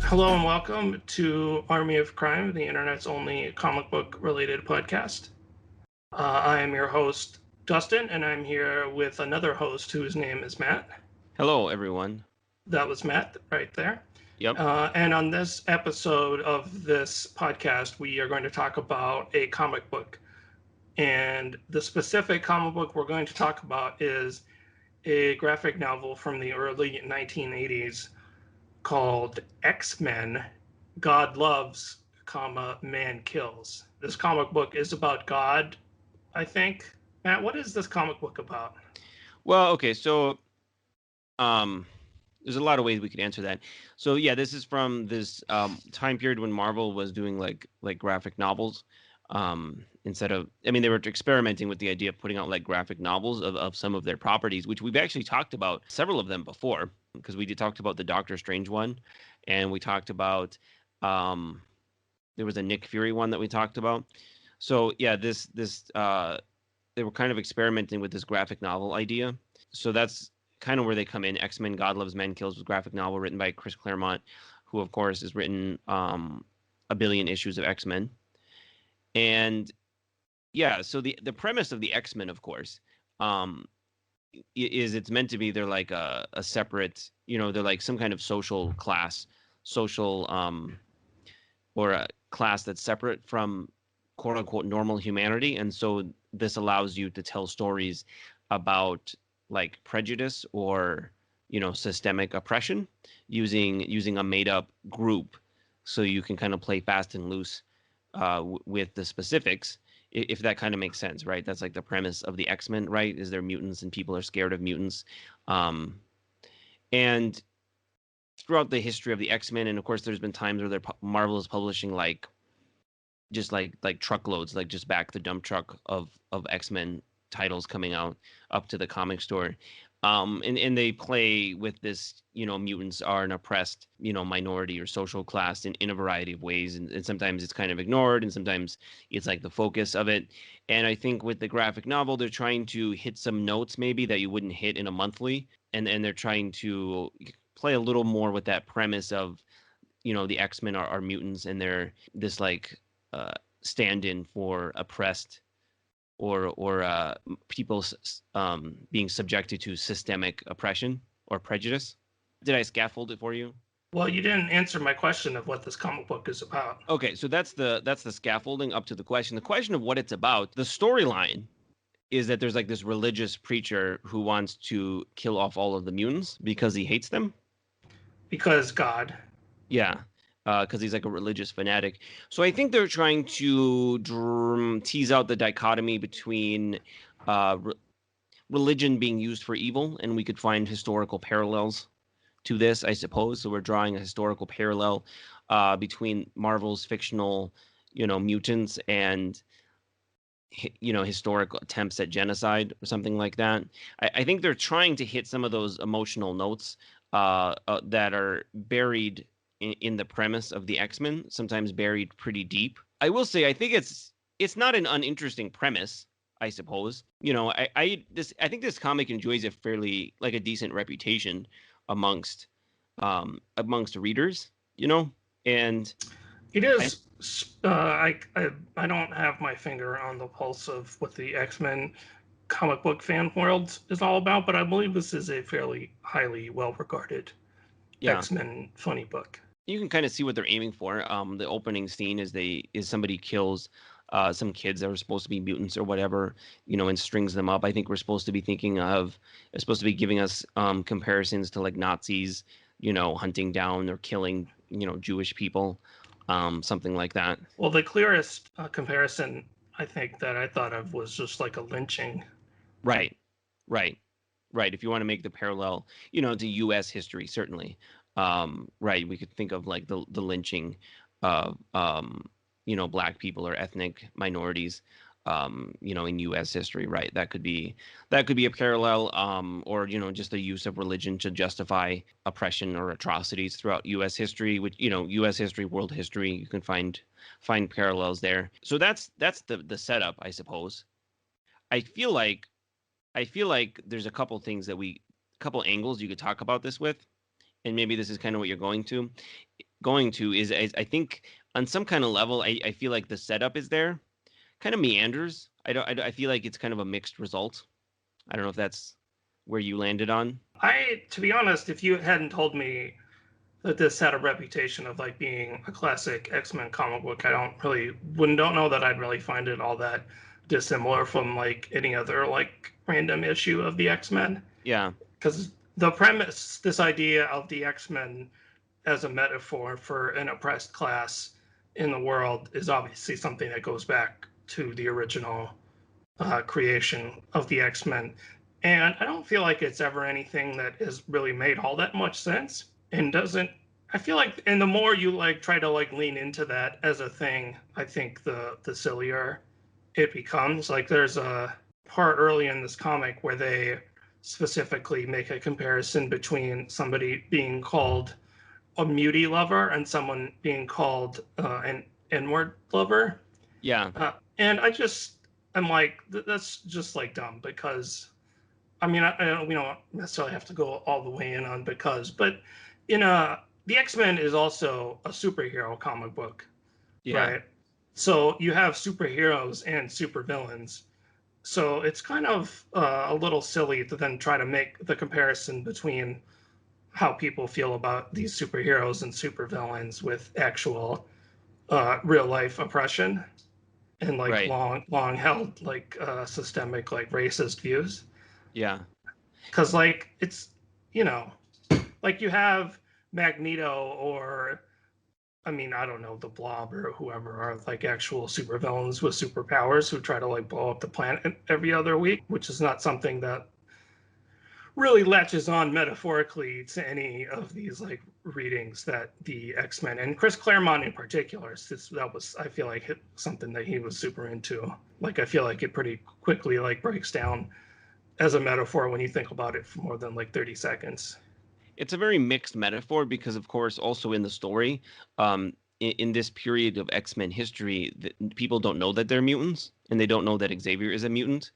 Hello and welcome to Army of Crime, the internet's only comic book related podcast. I am your host, Dustin, and I'm here with another host whose name is Matt. Hello, everyone. That was Matt right there. Yep. And on this episode of this podcast, we are going to talk about a comic book. And the specific comic book we're going to talk about is a graphic novel from the early 1980s called X-Men, God Loves, Man Kills. This comic book is about God, I think. Matt, what is this comic book about? Well, okay, so there's a lot of ways we could answer that. So yeah, this is from this time period when Marvel was doing like graphic novels. Instead of, I mean, they were experimenting with the idea of putting out like graphic novels of some of their properties, which we've actually talked about several of them before, because we talked about the Doctor Strange one, and we talked about there was a Nick Fury one that we talked about. So yeah, this they were kind of experimenting with this graphic novel idea. So that's kind of where they come in. X-Men God Loves Man Kills was a graphic novel written by Chris Claremont, who of course has written a billion issues of X-Men. And yeah, so the premise of the X-Men, of course, is it's meant to be they're like a separate, they're like some kind of social class, or a class that's separate from quote unquote normal humanity. And so this allows you to tell stories about like prejudice or systemic oppression using a made up group, so you can kind of play fast and loose with the specifics, if that kind of makes sense, right? That's like the premise of the X-Men, right? Is they're mutants and people are scared of mutants. And throughout the history of the X-Men, and of course there's been times where Marvel is publishing like just like truckloads, like just back the dump truck of X-Men titles coming out up to the comic store. And they play with this, mutants are an oppressed, minority or social class in a variety of ways. And sometimes it's kind of ignored, and sometimes it's like the focus of it. And I think with the graphic novel, they're trying to hit some notes maybe that you wouldn't hit in a monthly. And they're trying to play a little more with that premise of, the X-Men are mutants, and they're this like stand-in for oppressed or people being subjected to systemic oppression or prejudice. Did I scaffold it for you? Well, you didn't answer my question of what this comic book is about. Okay, so that's the scaffolding up to the question. The question of what it's about, the storyline is that there's like this religious preacher who wants to kill off all of the mutants because he hates them. Because God. Yeah, because he's like a religious fanatic. So I think they're trying to tease out the dichotomy between religion being used for evil, and we could find historical parallels to this, I suppose. So we're drawing a historical parallel between Marvel's fictional, mutants and historical attempts at genocide or something like that. I think they're trying to hit some of those emotional notes that are buried in the premise of the X-Men, sometimes buried pretty deep. I will say, I think it's not an uninteresting premise, I suppose. I think this comic enjoys a fairly like a decent reputation amongst readers, and It is. I don't have my finger on the pulse of what the X-Men comic book fan world is all about, but I believe this is a fairly highly well-regarded X-Men funny book. You can kind of see what they're aiming for. The opening scene is somebody kills some kids that were supposed to be mutants or whatever, and strings them up. I think we're supposed to be thinking of, it's supposed to be giving us comparisons to like Nazis, hunting down or killing, Jewish people, something like that. Well, the clearest comparison I think that I thought of was just like a lynching. Right. If you want to make the parallel, to U.S. history, certainly. Right. We could think of like the lynching of, Black people or ethnic minorities, in U.S. history. Right. That could be a parallel, or, just the use of religion to justify oppression or atrocities throughout U.S. history, which, U.S. history, world history, you can find parallels there. So that's the setup, I suppose. I feel like there's a couple things couple angles you could talk about this with, and maybe this is kind of what you're going to. going to is I think on some kind of level, I feel like the setup is there, kind of meanders. I feel like it's kind of a mixed result. I don't know if that's where you landed on. To be honest, if you hadn't told me that this had a reputation of like being a classic X-Men comic book, I don't know that I'd really find it all that dissimilar from like any other like random issue of the X-Men. Yeah. Because the premise, this idea of the X-Men as a metaphor for an oppressed class in the world, is obviously something that goes back to the original creation of the X-Men. And I don't feel like it's ever anything that has really made all that much sense and doesn't. I feel like, and the more you like try to like lean into that as a thing, I think the sillier it becomes. Like there's a part early in this comic where they specifically make a comparison between somebody being called a mutie lover and someone being called an N-word lover. Yeah. And I'm like, that's just like dumb because, I mean, we don't necessarily have to go all the way in on because, but the X-Men is also a superhero comic book, Yeah. right? So you have superheroes and supervillains. So it's kind of a little silly to then try to make the comparison between how people feel about these superheroes and supervillains with actual real life oppression and like Right. long held like systemic like racist views. Yeah. Because like it's you know like you have Magneto or I mean I don't know the Blob or whoever are like actual supervillains with superpowers who try to like blow up the planet every other week, which is not something that really latches on metaphorically to any of these like readings that the X-Men and Chris Claremont in particular. That was I feel like something that he was super into. Like I feel like it pretty quickly like breaks down as a metaphor when you think about it for more than like 30 seconds. It's a very mixed metaphor because, of course, also in the story, in this period of X-Men history, people don't know that they're mutants and they don't know that Xavier is a mutant.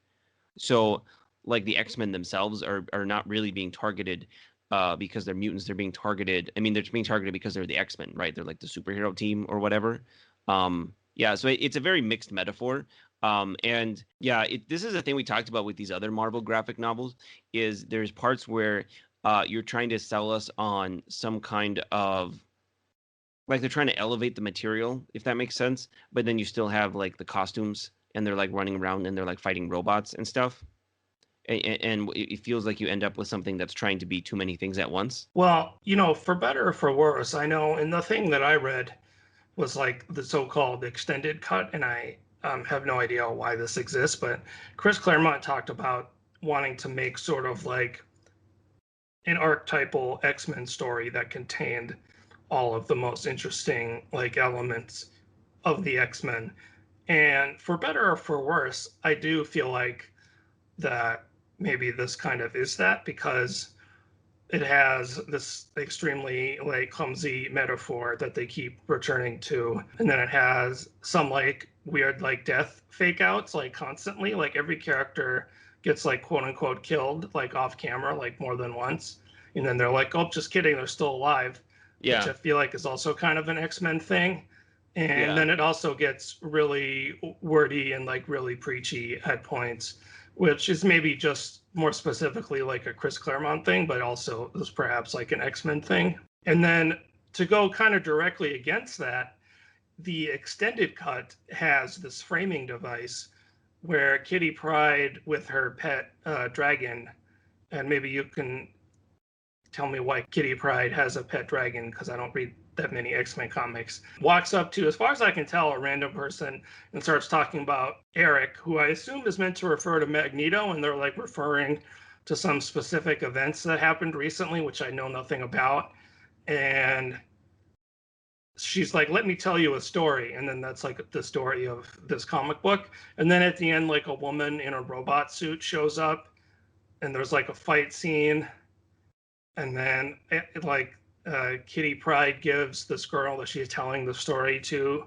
So, like the X-Men themselves are not really being targeted because they're mutants. They're being targeted. I mean, they're being targeted because they're the X-Men, right? They're like the superhero team or whatever. Yeah, so it's a very mixed metaphor. And yeah, this is a thing we talked about with these other Marvel graphic novels. Is there's parts where you're trying to sell us on some kind of like they're trying to elevate the material, if that makes sense. But then you still have like the costumes and they're like running around and they're like fighting robots and stuff. And it feels like you end up with something that's trying to be too many things at once. Well, for better or for worse, I know in the thing that I read was like the so-called extended cut, and I have no idea why this exists, but Chris Claremont talked about wanting to make sort of like an archetypal X-Men story that contained all of the most interesting like elements of the X-Men. And for better or for worse, I do feel like that maybe this kind of is that because it has this extremely like clumsy metaphor that they keep returning to, and then it has some like weird like death fake outs like constantly, like every character gets like quote unquote killed like off camera like more than once, and then they're like, oh, just kidding, they're still alive, which Yeah, I feel like is also kind of an X-Men thing. And yeah, then it also gets really wordy and like really preachy at points, which is maybe just more specifically like a Chris Claremont thing, but also is perhaps like an X-Men thing. And then to go kind of directly against that, the extended cut has this framing device where Kitty Pryde with her pet dragon, and maybe you can tell me why Kitty Pryde has a pet dragon because I don't read that many X-Men comics, walks up to, as far as I can tell, a random person and starts talking about Eric, who I assume is meant to refer to Magneto, and they're like referring to some specific events that happened recently, which I know nothing about. And she's like, let me tell you a story. And then that's like the story of this comic book. And then at the end, like a woman in a robot suit shows up and there's like a fight scene, and then Kitty Pryde gives this girl that she's telling the story to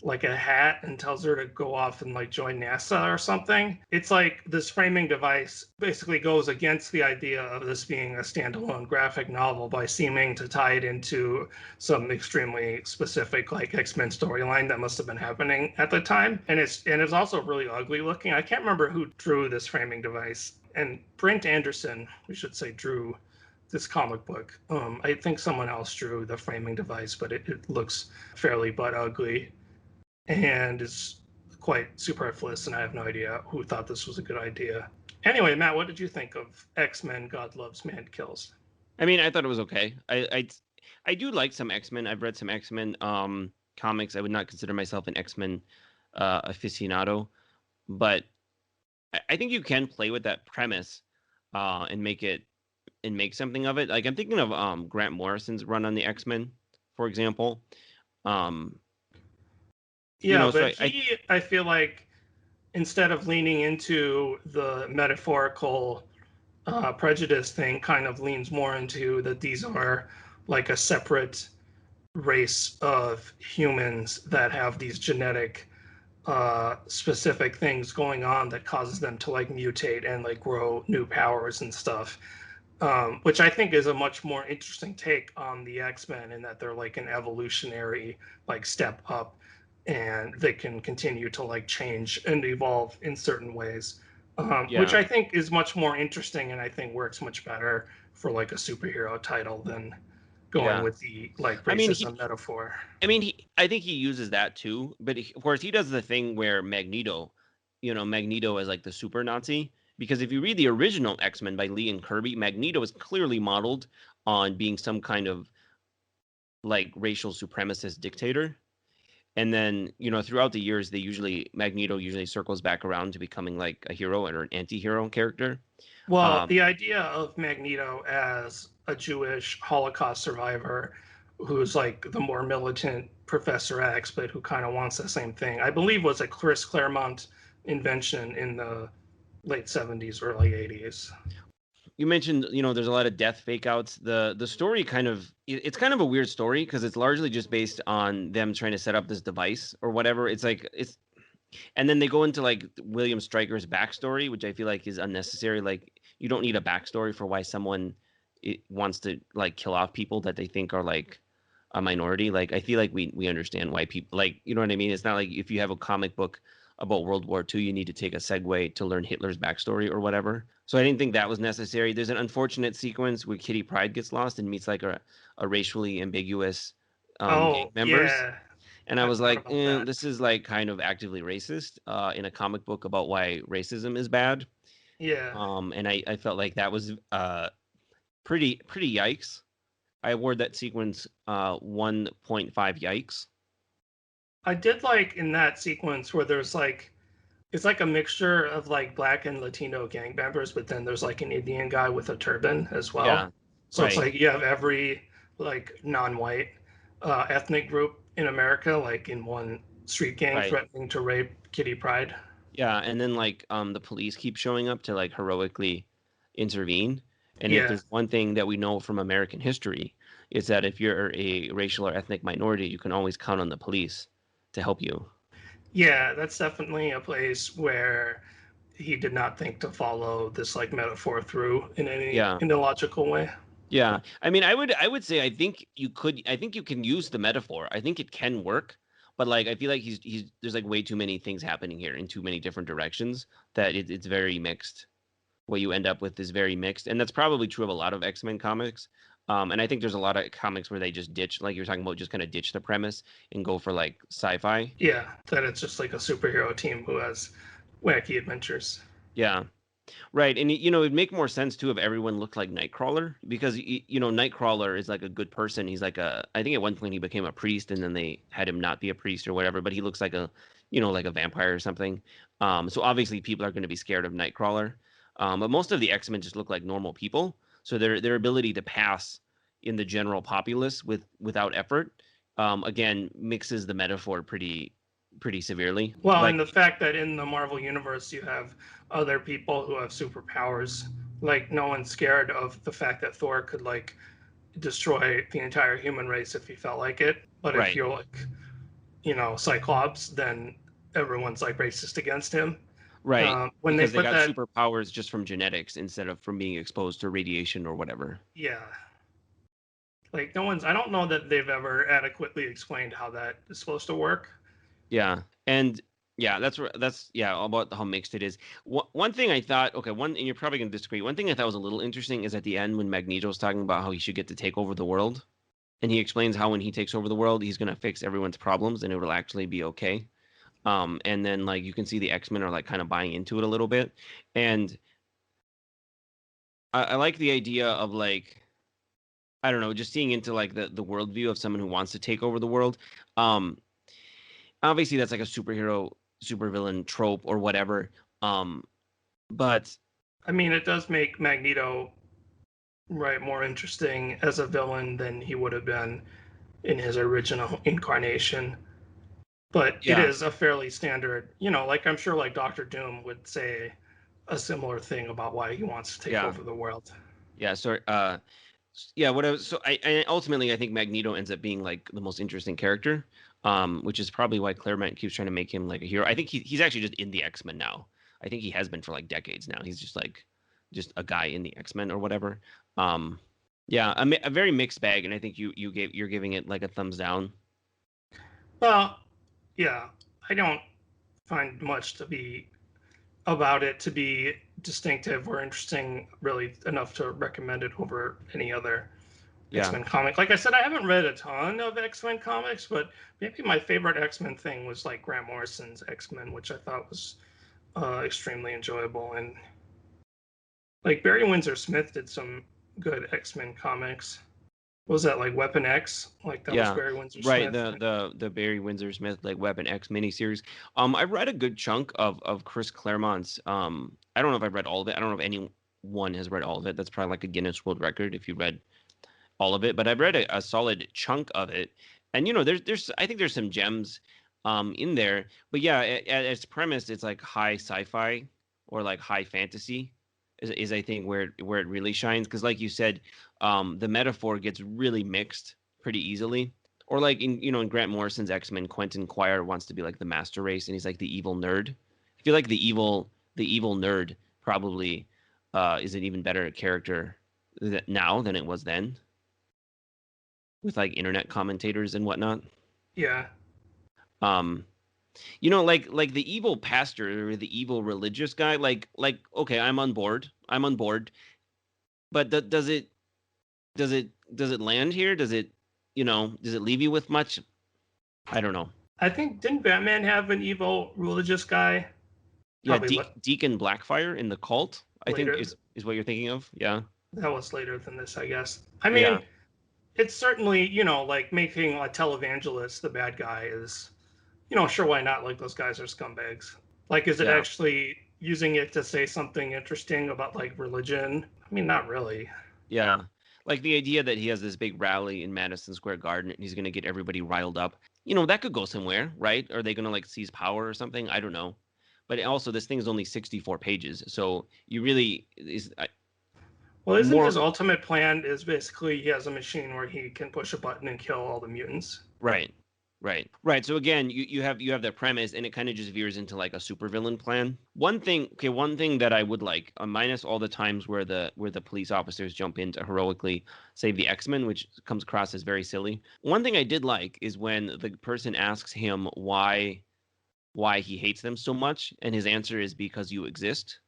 like a hat and tells her to go off and like join NASA or something. It's like this framing device basically goes against the idea of this being a standalone graphic novel by seeming to tie it into some extremely specific like X-Men storyline that must have been happening at the time. And it's also really ugly looking. I can't remember who drew this framing device. And Brent Anderson, we should say, drew this comic book. I think someone else drew the framing device, but it looks fairly butt ugly and is quite superfluous, and I have no idea who thought this was a good idea. Anyway, Matt, what did you think of X-Men God Loves, Man Kills? I mean, I thought it was okay. I do like some X-Men. I've read some X-Men comics. I would not consider myself an X-Men aficionado, but I think you can play with that premise and make something of it. Like I'm thinking of Grant Morrison's run on the X-Men, for example. Um, Yeah, so but I feel like instead of leaning into the metaphorical prejudice thing, kind of leans more into that these are like a separate race of humans that have these genetic specific things going on that causes them to like mutate and like grow new powers and stuff, which I think is a much more interesting take on the X-Men in that they're like an evolutionary like step up and they can continue to like change and evolve in certain ways, which yeah, I think is much more interesting and I think works much better for like a superhero title than going yeah. with the like I mean, racism metaphor. I think he uses that too, but of course he does the thing where Magneto, Magneto is like the super Nazi. Because if you read the original X-Men by Lee and Kirby, Magneto is clearly modeled on being some kind of like racial supremacist dictator. And then, throughout the years, Magneto usually circles back around to becoming like a hero or an anti-hero character. Well, Um, the idea of Magneto as a Jewish Holocaust survivor who's like the more militant Professor X, but who kind of wants the same thing, I believe was a Chris Claremont invention in the late 70s, early 80s. you mentioned, there's a lot of death fake outs. The story it's kind of a weird story because it's largely just based on them trying to set up this device or whatever. And then they go into like William Stryker's backstory, which I feel like is unnecessary. Like you don't need a backstory for why someone wants to like kill off people that they think are like a minority. Like I feel like we understand why people like, you know what I mean? It's not like if you have a comic book about World War II, you need to take a segue to learn Hitler's backstory or whatever. So I didn't think that was necessary. There's an unfortunate sequence where Kitty Pryde gets lost and meets like a racially ambiguous gang Oh, members. yeah, And I I was forgot like, about that. this is like kind of actively racist in a comic book about why racism is bad. Yeah, And I felt like that was pretty yikes. I award that sequence 1.5 yikes. I did like in that sequence where there's like it's like a mixture of like black and Latino gang members, but then there's like an Indian guy with a turban as well. Yeah, So it's right, like you have every like non-white ethnic group in America like in one street gang right. threatening to rape Kitty Pryde. Yeah, and then like the police keep showing up to like heroically intervene. And if Yeah, there's one thing that we know from American history, it's that if you're a racial or ethnic minority, you can always count on the police to help you. yeah, that's definitely a place where he did not think to follow this like metaphor through Yeah. in a logical way. Yeah. I mean, I would say I think you can use the metaphor. I think it can work, but like I feel like he's there's like way too many things happening here in too many different directions that it's very mixed. What you end up with is very mixed, and that's probably true of a lot of X-Men comics. And I think there's a lot of comics where they just ditch, like you're talking about, just kind of ditch the premise and go for like sci-fi. Yeah, that it's just like a superhero team who has wacky adventures. Yeah. Right, and it'd make more sense too if everyone looked like Nightcrawler because Nightcrawler is like a good person. He's like I think at one point he became a priest, and then they had him not be a priest or whatever. But he looks like like a vampire or something. So obviously people are going to be scared of Nightcrawler. But most of the X-Men just look like normal people, so their ability to pass in the general populace without effort, again mixes the metaphor pretty severely. Well, Like and the fact that in the Marvel universe you have other people who have superpowers, like no one's scared of the fact that Thor could like destroy the entire human race if he felt like it. But if right. you're like Cyclops, then everyone's like racist against him. Right, When they because they put got that, superpowers just from genetics instead of from being exposed to radiation or whatever. yeah, like no one's. I don't know that they've ever adequately explained how that is supposed to work. Yeah, and yeah, that's yeah, all about how mixed it is. One thing I thought, okay, one, and you're probably gonna disagree. One thing I thought was a little interesting is at the end when Magneto's talking about how he should get to take over the world, and he explains how when he takes over the world, he's gonna fix everyone's problems and it will actually be okay. And then like you can see the X-Men are like kind of buying into it a little bit, and I like the idea of like I don't know, just seeing into like the worldview of someone who wants to take over the world. Um, Obviously that's like a superhero supervillain trope or whatever, but I mean, it does make Magneto right more interesting as a villain than he would have been in his original incarnation. But it yeah, is a fairly standard, like I'm sure like Doctor Doom would say a similar thing about why he wants to take yeah, over the world. yeah, so yeah, what I was, so I ultimately I think Magneto ends up being like the most interesting character, which is probably why Claremont keeps trying to make him like a hero. I think he's actually just in the X-Men now. I think he has been for like decades now. He's just like just a guy in the X-Men or whatever. um yeah, a very mixed bag, and I think you're giving it like a thumbs down. Well, yeah, I don't find much to be about it to be distinctive or interesting really enough to recommend it over any other Yeah, X-Men comic. Like I said, I haven't read a ton of X-Men comics, but maybe my favorite X-Men thing was like Grant Morrison's X-Men, which I thought was extremely enjoyable. And like Barry Windsor Smith did some good X-Men comics. What was that, like Weapon X? Like that was yeah, Barry Windsor right. Smith. The Barry Windsor Smith like Weapon X miniseries. I read a good chunk of Chris Claremont's. I don't know if I've read all of it. I don't know if anyone has read all of it. That's probably like a Guinness World Record if you read all of it. But I've read a solid chunk of it, and there's I think there's some gems in there. But yeah, at its premise, it's like high sci-fi or like high fantasy is I think where it really shines, because like you said, the metaphor gets really mixed pretty easily. Or like in Grant Morrison's X-Men, Quentin Quire wants to be like the master race, and he's like the evil nerd. I feel like the evil nerd probably is an even better character now than it was then, with like internet commentators and whatnot. Yeah. Um, like the evil pastor or the evil religious guy, like okay, I'm on board. I'm on board. But does it land here? Does it leave you with much? I don't know. I think, didn't Batman have an evil religious guy? Yeah, Probably Deacon Blackfire in the cult, I think later. is what you're thinking of. Yeah. That was later than this, I guess. I Yeah. mean, it's certainly, like making a televangelist the bad guy is, sure, why not? Like those guys are scumbags. Like, is it Yeah. actually using it to say something interesting about like religion? I mean, not really. Yeah. Like the idea that he has this big rally in Madison Square Garden and he's going to get everybody riled up. That could go somewhere, right? Are they going to like seize power or something? I don't know. But also, this thing is only 64 pages. So you really is Well, isn't more his ultimate plan is basically he has a machine where he can push a button and kill all the mutants? right. Right. Right. So again, you have that premise, and it kind of just veers into like a supervillain plan. One thing that I would like, minus all the times where the police officers jump in to heroically save the X-Men, which comes across as very silly. One thing I did like is when the person asks him why he hates them so much, and his answer is because you exist,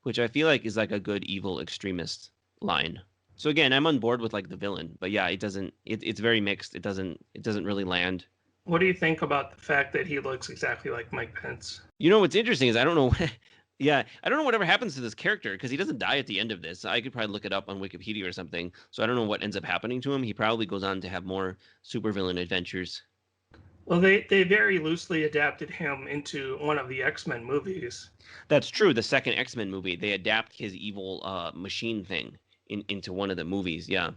which I feel like is like a good evil extremist line. So again, I'm on board with like the villain, but yeah, it's very mixed. It doesn't really land. What do you think about the fact that he looks exactly like Mike Pence? What's interesting is I don't know. Yeah, I don't know whatever happens to this character because he doesn't die at the end of this. I could probably look it up on Wikipedia or something. So I don't know what ends up happening to him. He probably goes on to have more supervillain adventures. Well, they very loosely adapted him into one of the X-Men movies. That's true. The second X-Men movie, they adapt his evil machine thing into one of the movies. Yeah.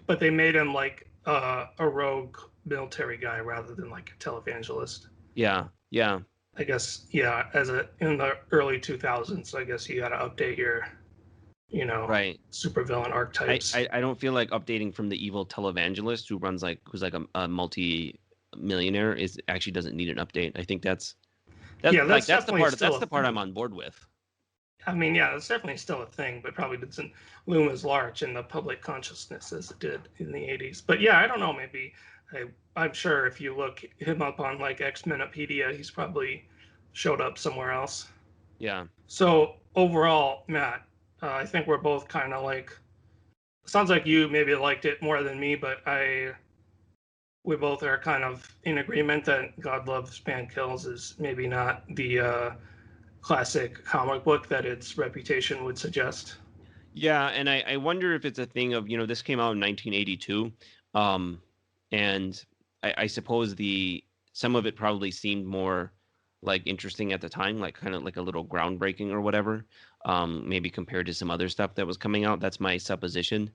But they made him like a rogue military guy rather than like a televangelist. Yeah. Yeah. I guess, yeah, in the early 2000s, I guess you got to update your, Right. supervillain I, archetypes. I I don't feel like updating from the evil televangelist who's like a multi millionaire is actually doesn't need an update. I think that's that's that's the definitely part still that's the part I'm on board with. I mean, yeah, it's definitely still a thing, but probably doesn't loom as large in the public consciousness as it did in the 80s. But yeah, I don't know, maybe I'm sure if you look him up on like X-Menopedia, he's probably showed up somewhere else. Yeah. So overall, Matt, I think we're both kind of like, sounds like you maybe liked it more than me, but we both are kind of in agreement that God Loves Man Kills is maybe not the classic comic book that its reputation would suggest. Yeah, and I wonder if it's a thing of, this came out in 1982, and I suppose some of it probably seemed more like interesting at the time, like kind of like a little groundbreaking or whatever, maybe compared to some other stuff that was coming out. That's my supposition,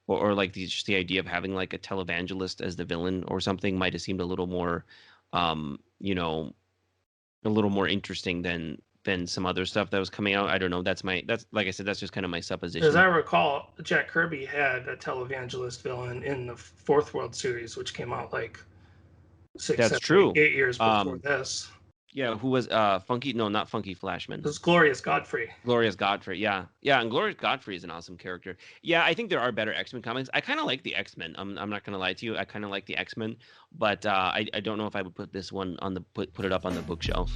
or like just the idea of having like a televangelist as the villain or something might have seemed a little more, a little more interesting than some other stuff that was coming out. I don't know. That's like I said, that's just kind of my supposition. As I recall, Jack Kirby had a televangelist villain in the Fourth World series, which came out like 8 years before this. Yeah, who was Funky? No, not Funky Flashman. It was Glorious Godfrey. Glorious Godfrey, yeah, and Glorious Godfrey is an awesome character. Yeah, I think there are better X-Men comics. I kind of like the X-Men. I'm not gonna lie to you. I kind of like the X-Men, but I don't know if I would put this one on the put it up on the bookshelf.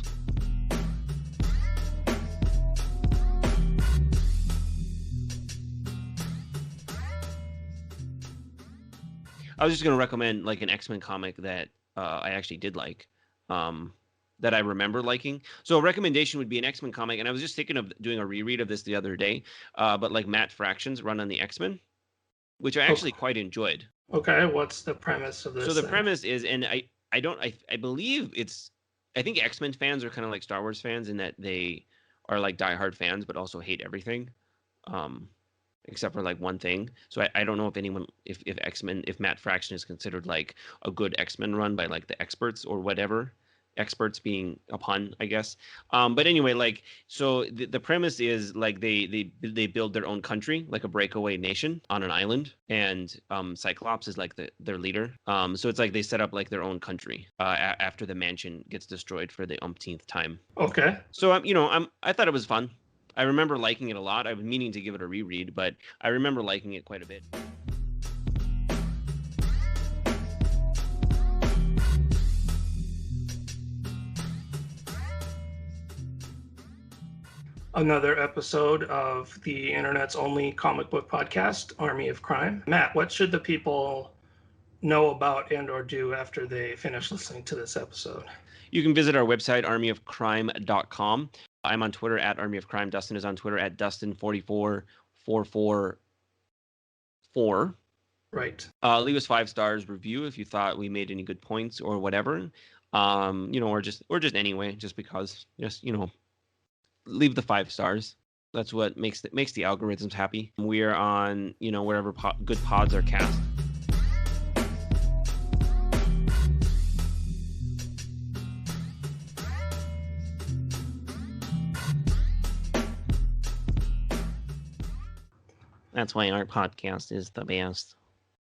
I was just going to recommend like an X-Men comic that I actually did like, that I remember liking. So a recommendation would be an X-Men comic, and I was just thinking of doing a reread of this the other day, but like Matt Fraction's run on the X-Men, which I actually quite enjoyed. Okay, what's the premise of this? So the premise is, and I believe I think X-Men fans are kind of like Star Wars fans in that they are like diehard fans, but also hate everything. Except for like one thing. So I don't know if X-Men, if Matt Fraction is considered like a good X-Men run by like the experts or whatever. Experts being a pun, I guess. But anyway, like, so the premise is like they build their own country, like a breakaway nation on an island, and Cyclops is like their leader. So it's like they set up like their own country after the mansion gets destroyed for the umpteenth time. Okay. So I thought it was fun. I remember liking it a lot. I was meaning to give it a reread, but I remember liking it quite a bit. Another episode of the internet's only comic book podcast, Army of Crime. Matt, what should the people know about and or do after they finish listening to this episode? You can visit our website, armyofcrime.com. I'm on Twitter at Army of Crime. Dustin is on Twitter at Dustin44444. Right. Leave us 5 stars review if you thought we made any good points or whatever. Or just anyway, just because, leave the 5 stars. That's what makes the algorithms happy. We are on, wherever good pods are cast. That's why our podcast is the best.